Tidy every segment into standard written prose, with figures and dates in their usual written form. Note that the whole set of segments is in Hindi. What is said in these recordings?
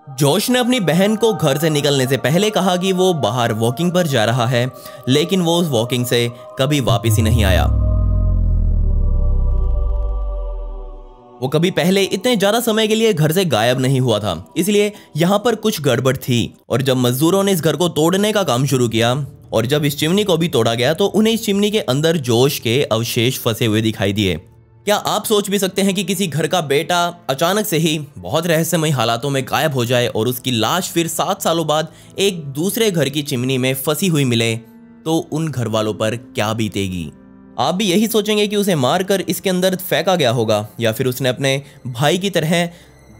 जोश ने अपनी बहन को घर से निकलने से पहले कहा कि वो बाहर वॉकिंग पर जा रहा है, लेकिन वो उस वॉकिंग से कभी वापस ही नहीं आया। वो कभी पहले इतने ज्यादा समय के लिए घर से गायब नहीं हुआ था, इसलिए यहाँ पर कुछ गड़बड़ थी। और जब मजदूरों ने इस घर को तोड़ने का काम शुरू किया और जब इस चिमनी को भी तोड़ा गया तो उन्हें इस चिमनी के अंदर जोश के अवशेष फंसे हुए दिखाई दिए। क्या आप सोच भी सकते हैं कि किसी घर का बेटा अचानक से ही बहुत रहस्यमय हालातों में गायब हो जाए और उसकी लाश फिर 7 सालों बाद एक दूसरे घर की चिमनी में फंसी हुई मिले, तो उन घर वालों पर क्या बीतेगी। आप भी यही सोचेंगे कि उसे मारकर इसके अंदर फेंका गया होगा या फिर उसने अपने भाई की तरह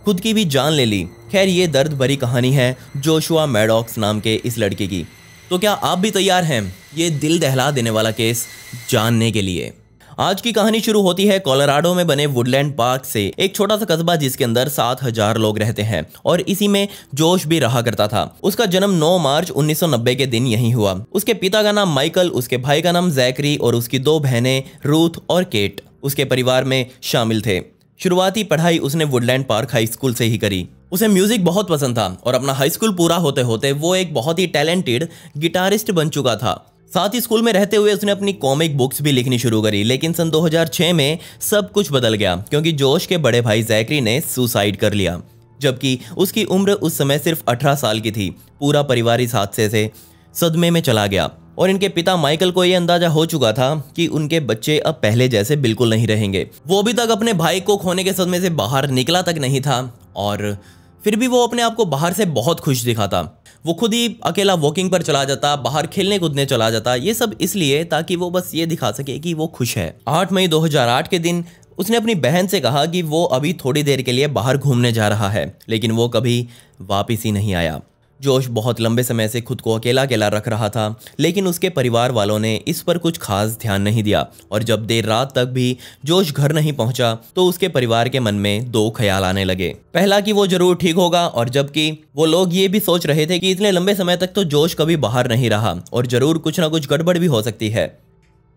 खुद की भी जान ले ली। खैर, ये दर्द भरी कहानी है जोशुआ मैडॉक्स नाम के इस लड़के की। तो क्या आप भी तैयार हैं ये दिल दहला देने वाला केस जानने के लिए? आज की कहानी शुरू होती है कोलोराडो में बने वुडलैंड पार्क से, एक छोटा सा कस्बा जिसके अंदर 7000 लोग रहते हैं और इसी में जोश भी रहा करता था। उसका जन्म 9 मार्च 1990 के दिन यहीं हुआ। उसके पिता का नाम माइकल, उसके भाई का नाम जैकरी और उसकी 2 बहनें रूथ और केट उसके परिवार में शामिल थे। शुरुआती पढ़ाई उसने वुडलैंड पार्क हाई स्कूल से ही करी। उसे म्यूजिक बहुत पसंद था और अपना हाई स्कूल पूरा होते होते वो एक बहुत ही टैलेंटेड गिटारिस्ट बन चुका था। साथ ही स्कूल में रहते हुए उसने अपनी कॉमिक बुक्स भी लिखनी शुरू करी। लेकिन सन 2006 में सब कुछ बदल गया क्योंकि जोश के बड़े भाई जैकरी ने सुसाइड कर लिया, जबकि उसकी उम्र उस समय सिर्फ 18 साल की थी। पूरा परिवार इस हादसे से सदमे में चला गया और इनके पिता माइकल को यह अंदाजा हो चुका था कि उनके बच्चे अब पहले जैसे बिल्कुल नहीं रहेंगे। वो अभी तक अपने भाई को खोने के सदमे से बाहर निकला तक नहीं था और फिर भी वो अपने आप को बाहर से बहुत खुश दिखाता। वो खुद ही अकेला वॉकिंग पर चला जाता, बाहर खेलने कूदने चला जाता। ये सब इसलिए ताकि वो बस ये दिखा सके कि वो खुश है। 8 मई 2008 के दिन उसने अपनी बहन से कहा कि वो अभी थोड़ी देर के लिए बाहर घूमने जा रहा है, लेकिन वो कभी वापस ही नहीं आया। जोश बहुत लंबे समय से खुद को अकेला अकेला रख रहा था, लेकिन उसके परिवार वालों ने इस पर कुछ खास ध्यान नहीं दिया और जब देर रात तक भी जोश घर नहीं पहुंचा तो उसके परिवार के मन में 2 ख्याल आने लगे। पहला कि वो जरूर ठीक होगा और जबकि वो लोग ये भी सोच रहे थे कि इतने लंबे समय तक तो जोश कभी बाहर नहीं रहा और जरूर कुछ ना कुछ गड़बड़ भी हो सकती है।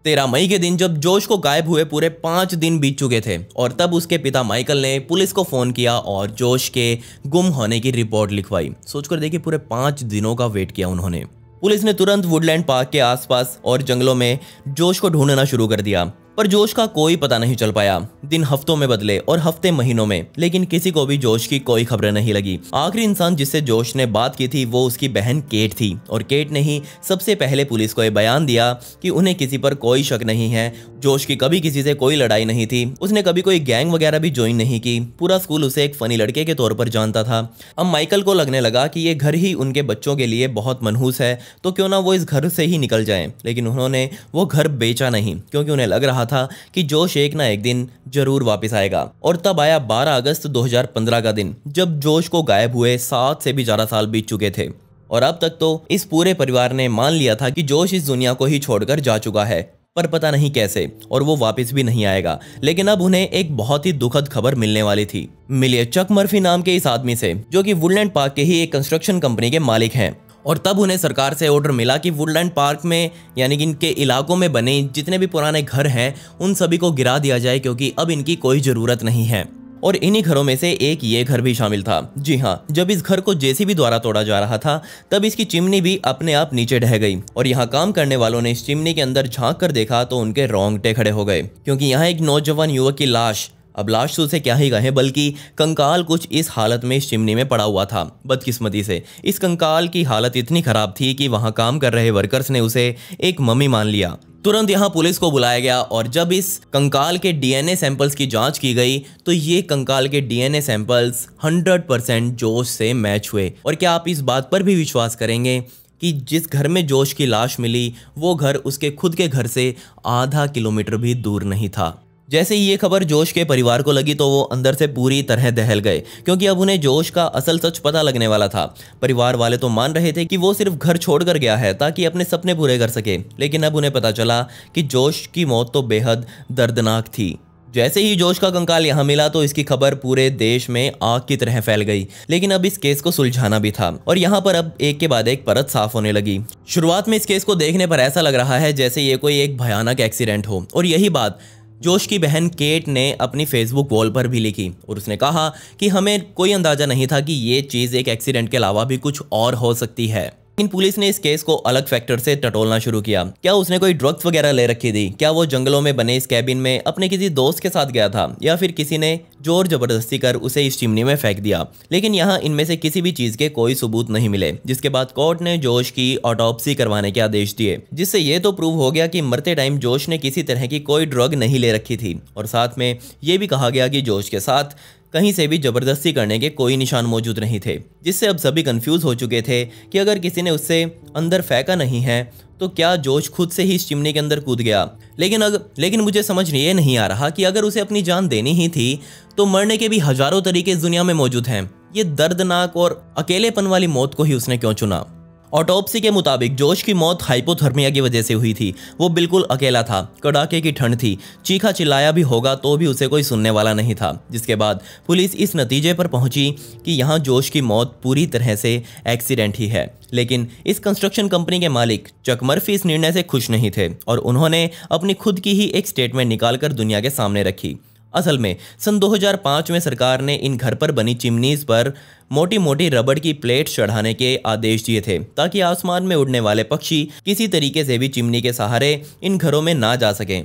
13 मई के दिन जब जोश को गायब हुए पूरे 5 दिन बीत चुके थे और तब उसके पिता माइकल ने पुलिस को फोन किया और जोश के गुम होने की रिपोर्ट लिखवाई। सोचकर देखिए, पूरे 5 दिनों का वेट किया उन्होंने। पुलिस ने तुरंत वुडलैंड पार्क के आसपास और जंगलों में जोश को ढूंढना शुरू कर दिया, पर जोश का कोई पता नहीं चल पाया। दिन हफ्तों में बदले और हफ्ते महीनों में, लेकिन किसी को भी जोश की कोई खबर नहीं लगी। आखिरी इंसान जिससे जोश ने बात की थी वो उसकी बहन केट थी और केट ने ही सबसे पहले पुलिस को यह बयान दिया कि उन्हें किसी पर कोई शक नहीं है। जोश की कभी किसी से कोई लड़ाई नहीं थी, उसने कभी कोई गैंग वगैरह भी ज्वाइन नहीं की। पूरा स्कूल उसे एक फनी लड़के के तौर पर जानता था। अब माइकल को लगने लगा कि ये घर ही उनके बच्चों के लिए बहुत मनहूस है, तो क्यों ना वो इस घर से ही निकल जाएं। लेकिन उन्होंने वो घर बेचा नहीं क्योंकि उन्हें लग रहा था कि जोश एक ना एक दिन जरूर वापस आएगा। और तब आया 12 अगस्त 2015 का दिन, जब जोश को गायब हुए 7 से भी ज्यादा साल बीत चुके थे और अब तक तो इस पूरे परिवार ने मान लिया था कि जोश इस दुनिया को ही छोड़कर जा चुका है, पर पता नहीं कैसे, और वो वापस भी नहीं आएगा। लेकिन अब उन्हें एक बहुत ही दुखद खबर मिलने वाली थी। मिलिए चक मर्फी नाम के इस आदमी से, जो कि वुडलैंड पार्क के ही एक कंस्ट्रक्शन कंपनी के मालिक हैं। और तब उन्हें सरकार से ऑर्डर मिला कि वुडलैंड पार्क में यानी कि इनके इलाकों में बने जितने भी पुराने घर हैं उन सभी को गिरा दिया जाए क्योंकि अब इनकी कोई ज़रूरत नहीं है। और इन्हीं घरों में से एक ये घर भी शामिल था। जी हाँ, जब इस घर को जेसीबी द्वारा तोड़ा जा रहा था तब इसकी चिमनी भी अपने आप नीचे ढह गई और यहाँ काम करने वालों ने इस चिमनी के अंदर झांक कर देखा तो उनके रोंगटे खड़े हो गए, क्योंकि यहाँ एक नौजवान युवक की लाश, अब लाश तो उसे क्या ही कहें बल्कि कंकाल, कुछ इस हालत में इस चिमनी में पड़ा हुआ था। बदकिस्मती से इस कंकाल की हालत इतनी खराब थी कि वहां काम कर रहे वर्कर्स ने उसे एक मम्मी मान लिया। तुरंत यहां पुलिस को बुलाया गया और जब इस कंकाल के डीएनए सैंपल्स की जांच की गई तो ये कंकाल के डीएनए सैंपल्स 100% जोश से मैच हुए। और क्या आप इस बात पर भी विश्वास करेंगे कि जिस घर में जोश की लाश मिली वो घर उसके खुद के घर से आधा किलोमीटर भी दूर नहीं था। जैसे ही ये खबर जोश के परिवार को लगी तो वो अंदर से पूरी तरह दहल गए, क्योंकि अब उन्हें जोश का असल सच पता लगने वाला था। परिवार वाले तो मान रहे थे कि वो सिर्फ घर छोड़कर गया है ताकि अपने सपने पूरे कर सके, लेकिन अब उन्हें पता चला कि जोश की मौत तो बेहद दर्दनाक थी। जैसे ही जोश का कंकाल यहाँ मिला तो इसकी खबर पूरे देश में आग की तरह फैल गई, लेकिन अब इस केस को सुलझाना भी था और यहाँ पर अब एक के बाद एक परत साफ होने लगी। शुरुआत में इस केस को देखने पर ऐसा लग रहा है जैसे ये कोई एक भयानक एक्सीडेंट हो, और यही बात जोश की बहन केट ने अपनी फेसबुक वॉल पर भी लिखी और उसने कहा कि हमें कोई अंदाजा नहीं था कि ये चीज़ एक एक्सीडेंट के अलावा भी कुछ और हो सकती है। लेकिन पुलिस ने इस केस को अलग फैक्टर से टटोलना शुरू किया। क्या उसने कोई ड्रग्स वगैरह ले रखी थी? क्या वो जंगलों में बने इस कैबिन में अपने किसी दोस्त के साथ गया था, या फिर किसी ने जोर जबरदस्ती कर उसे इस चिमनी में फेंक दिया? लेकिन यहाँ इनमें से किसी भी चीज के कोई सबूत नहीं मिले, जिसके बाद कोर्ट ने जोश की ऑटोप्सी करवाने के आदेश दिए, जिससे ये तो प्रूव हो गया कि मरते टाइम जोश ने किसी तरह की कोई ड्रग नहीं ले रखी थी। और साथ में ये भी कहा गया कि जोश के साथ कहीं से भी जबरदस्ती करने के कोई निशान मौजूद नहीं थे, जिससे अब सभी कंफ्यूज हो चुके थे कि अगर किसी ने उससे अंदर फेंका नहीं है तो क्या जोश खुद से ही इस चिमनी के अंदर कूद गया। लेकिन मुझे समझ ये नहीं आ रहा कि अगर उसे अपनी जान देनी ही थी तो मरने के भी हजारों तरीके इस दुनिया में मौजूद हैं। ये दर्दनाक और अकेलेपन वाली मौत को ही उसने क्यों चुना? ऑटोप्सी के मुताबिक जोश की मौत हाइपोथर्मिया की वजह से हुई थी। वो बिल्कुल अकेला था, कड़ाके की ठंड थी, चीखा चिल्लाया भी होगा तो भी उसे कोई सुनने वाला नहीं था। जिसके बाद पुलिस इस नतीजे पर पहुंची कि यहाँ जोश की मौत पूरी तरह से एक्सीडेंट ही है। लेकिन इस कंस्ट्रक्शन कंपनी के मालिक चक मर्फी इस निर्णय से खुश नहीं थे और उन्होंने अपनी खुद की ही एक स्टेटमेंट निकालकर दुनिया के सामने रखी। असल में सन 2005 में सरकार ने इन घर पर बनी चिमनीज पर मोटी मोटी रबड़ की प्लेट चढ़ाने के आदेश दिए थे, ताकि आसमान में उड़ने वाले पक्षी किसी तरीके से भी चिमनी के सहारे इन घरों में ना जा सकें।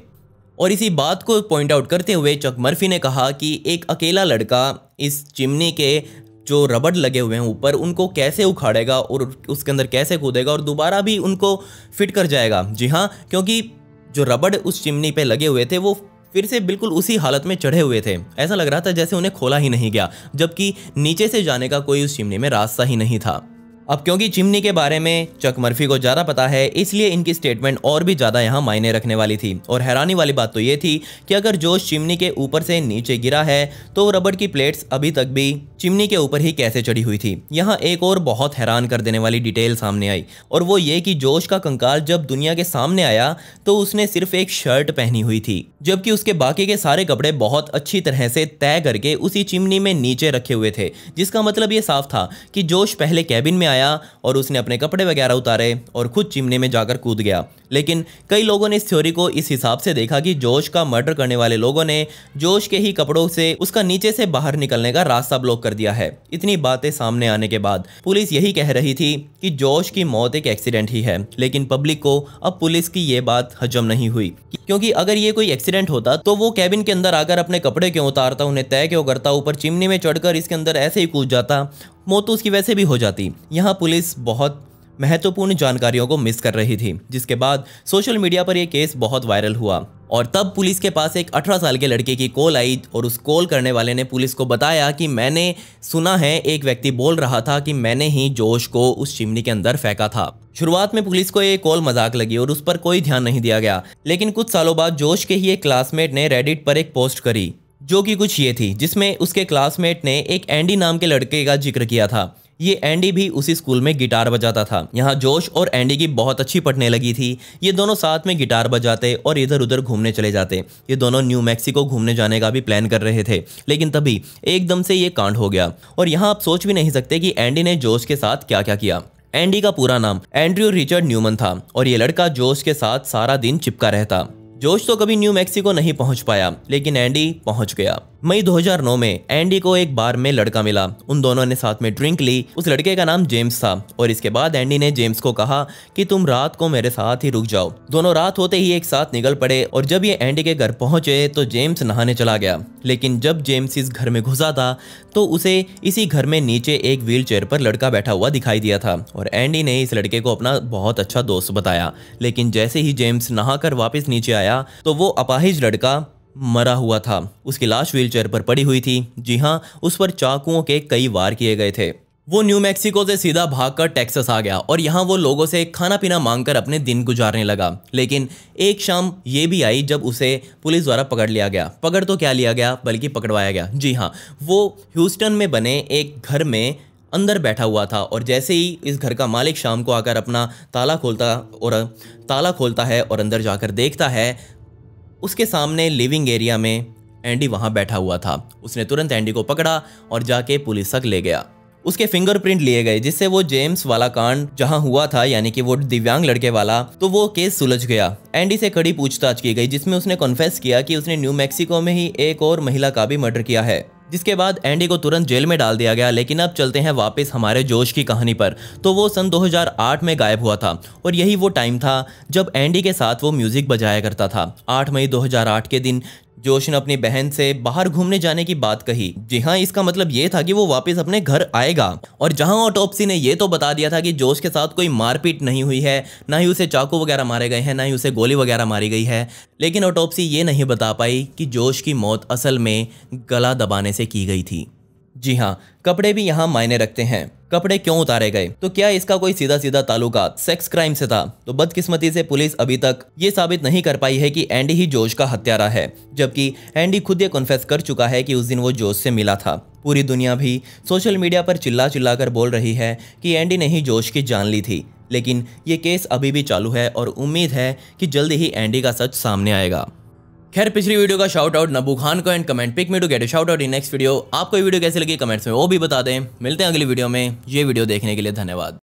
और इसी बात को पॉइंट आउट करते हुए चक मर्फी ने कहा कि एक अकेला लड़का इस चिमनी के जो रबड़ लगे हुए हैं ऊपर उनको कैसे उखाड़ेगा और उसके अंदर कैसे कूदेगा और दोबारा भी उनको फिट कर जाएगा। जी हाँ, क्योंकि जो रबड़ उस चिमनी पे लगे हुए थे वो फिर से बिल्कुल उसी हालत में चढ़े हुए थे। ऐसा लग रहा था जैसे उन्हें खोला ही नहीं गया, जबकि नीचे से जाने का कोई उस चिमनी में रास्ता ही नहीं था। अब क्योंकि चिमनी के बारे में चक मर्फी को ज़्यादा पता है, इसलिए इनकी स्टेटमेंट और भी ज़्यादा यहाँ मायने रखने वाली थी। और हैरानी वाली बात तो ये थी कि अगर जोश चिमनी के ऊपर से नीचे गिरा है तो रबड़ की प्लेट्स अभी तक भी चिमनी के ऊपर ही कैसे चढ़ी हुई थी। यहाँ एक और बहुत हैरान कर देने वाली डिटेल सामने आई, और वो ये कि जोश का कंकाल जब दुनिया के सामने आया तो उसने सिर्फ एक शर्ट पहनी हुई थी, जबकि उसके बाकी के सारे कपड़े बहुत अच्छी तरह से तय करके उसी चिमनी में नीचे रखे हुए थे। जिसका मतलब ये साफ था कि जोश पहले कैबिन में आया और उसने अपने कपड़े वगैरह उतारे और खुद चिमनी में जाकर कूद गया। लेकिन कई लोगों ने इस थ्योरी को इस हिसाब से देखा कि जोश का मर्डर करने वाले लोगों ने जोश के ही कपड़ों से उसका नीचे से बाहर निकलने का रास्ता ब्लॉक कर दिया है। इतनी बातें सामने आने के बाद पुलिस यही कह रही थी कि जोश की मौत एक एक्सीडेंट ही है, लेकिन पब्लिक को अब पुलिस की ये बात हजम नहीं हुई, क्योंकि अगर ये कोई एक्सीडेंट होता तो वो कैबिन के अंदर आकर अपने कपड़े क्यों उतारता, उन्हें तय क्यों करता, ऊपर चिमनी में चढ़कर इसके अंदर ऐसे ही कूद जाता, मौत तो उसकी वैसे भी हो जाती। यहाँ पुलिस बहुत महत्वपूर्ण जानकारियों को मिस कर रही थी, जिसके बाद सोशल मीडिया पर यह केस बहुत वायरल हुआ। और तब पुलिस के पास एक 18 साल के लड़के की कॉल आई और उस कॉल करने वाले ने पुलिस को बताया कि मैंने सुना है एक व्यक्ति बोल रहा था कि मैंने ही जोश को उस चिमनी के अंदर फेंका था। शुरुआत में पुलिस को ये कॉल मजाक लगी और उस पर कोई ध्यान नहीं दिया गया, लेकिन कुछ सालों बाद जोश के ही एक क्लासमेट ने रेडिट पर एक पोस्ट करी जो कि कुछ ये थी, जिसमें उसके क्लासमेट ने एक एंडी नाम के लड़के का जिक्र किया था। ये एंडी भी उसी स्कूल में गिटार बजाता था। यहाँ जोश और एंडी की बहुत अच्छी पटने लगी थी। ये दोनों साथ में गिटार बजाते और इधर उधर घूमने चले जाते। ये दोनों न्यू मैक्सिको घूमने जाने का भी प्लान कर रहे थे, लेकिन तभी एकदम से ये कांड हो गया। और यहाँ आप सोच भी नहीं सकते कि एंडी ने जोश के साथ क्या क्या किया। एंडी का पूरा नाम एंड्रयू रिचर्ड न्यूमन था और ये लड़का जोश के साथ सारा दिन चिपका रहता। जोश तो कभी न्यू मैक्सिको नहीं पहुंच पाया, लेकिन एंडी पहुंच गया। मई 2009 में एंडी को एक बार में लड़का मिला। उन दोनों ने साथ में ड्रिंक ली। उस लड़के का नाम जेम्स था और इसके बाद एंडी ने जेम्स को कहा कि तुम रात को मेरे साथ ही रुक जाओ। दोनों रात होते ही एक साथ निकल पड़े और जब ये एंडी के घर पहुंचे तो जेम्स नहाने चला गया। लेकिन जब जेम्स इस घर में घुसा था तो उसे इसी घर में नीचे एक व्हील चेयर पर लड़का बैठा हुआ दिखाई दिया था और एंडी ने इस लड़के को अपना बहुत अच्छा दोस्त बताया। लेकिन जैसे ही जेम्स नहाकर वापस नीचे आया तो वो अपाहिज लड़का मरा हुआ था। उसकी लाश व्हीलचेयर पर पड़ी हुई थी। जी हाँ, उस पर चाकुओं के कई वार किए गए थे। वो न्यू मैक्सिको से सीधा भागकर टेक्सास आ गया और यहाँ वो लोगों से खाना पीना मांगकर अपने दिन गुजारने लगा। लेकिन एक शाम ये भी आई जब उसे पुलिस द्वारा पकड़ लिया गया। पकड़ तो क्या लिया गया, बल्कि पकड़वाया गया। जी हाँ, वो ह्यूस्टन में बने एक घर में अंदर बैठा हुआ था और जैसे ही इस घर का मालिक शाम को आकर अपना ताला खोलता है और अंदर जाकर देखता है, उसके सामने लिविंग एरिया में एंडी वहां बैठा हुआ था। उसने तुरंत एंडी को पकड़ा और जाके पुलिस तक ले गया। उसके फिंगरप्रिंट लिए गए, जिससे वो जेम्स वाला कांड जहां हुआ था, यानी कि वो दिव्यांग लड़के वाला, तो वो केस सुलझ गया। एंडी से कड़ी पूछताछ की गई, जिसमें उसने कॉन्फेस किया कि उसने न्यू मैक्सिको में ही एक और महिला का भी मर्डर किया है। जिसके बाद एंडी को तुरंत जेल में डाल दिया गया। लेकिन अब चलते हैं वापस हमारे जोश की कहानी पर। तो वो सन 2008 में गायब हुआ था और यही वो टाइम था जब एंडी के साथ वो म्यूजिक बजाया करता था। 8 मई 2008 के दिन जोश ने अपनी बहन से बाहर घूमने जाने की बात कही। जी हाँ, इसका मतलब ये था कि वो वापस अपने घर आएगा। और जहां ऑटोप्सी ने ये तो बता दिया था कि जोश के साथ कोई मारपीट नहीं हुई है, ना ही उसे चाकू वगैरह मारे गए हैं, ना ही उसे गोली वगैरह मारी गई है, लेकिन ऑटोप्सी ये नहीं बता पाई कि जोश की मौत असल में गला दबाने से की गई थी। जी हाँ, कपड़े भी यहाँ मायने रखते हैं। कपड़े क्यों उतारे गए? तो क्या इसका कोई सीधा सीधा ताल्लुकात सेक्स क्राइम से था? तो बदकिस्मती से पुलिस अभी तक ये साबित नहीं कर पाई है कि एंडी ही जोश का हत्यारा है, जबकि एंडी खुद ये कॉन्फेस कर चुका है कि उस दिन वो जोश से मिला था। पूरी दुनिया भी सोशल मीडिया पर चिल्ला चिल्ला कर बोल रही है कि एंडी ने ही जोश की जान ली थी, लेकिन ये केस अभी भी चालू है और उम्मीद है कि जल्दी ही एंडी का सच सामने आएगा। खैर, पिछली वीडियो का शाउट आउट नबू खान को and comment pick me to get a shout out in next video. आपको ये वीडियो कैसी लगी कमेंट्स में वो भी बता दें। मिलते हैं अगली वीडियो में। ये वीडियो देखने के लिए धन्यवाद।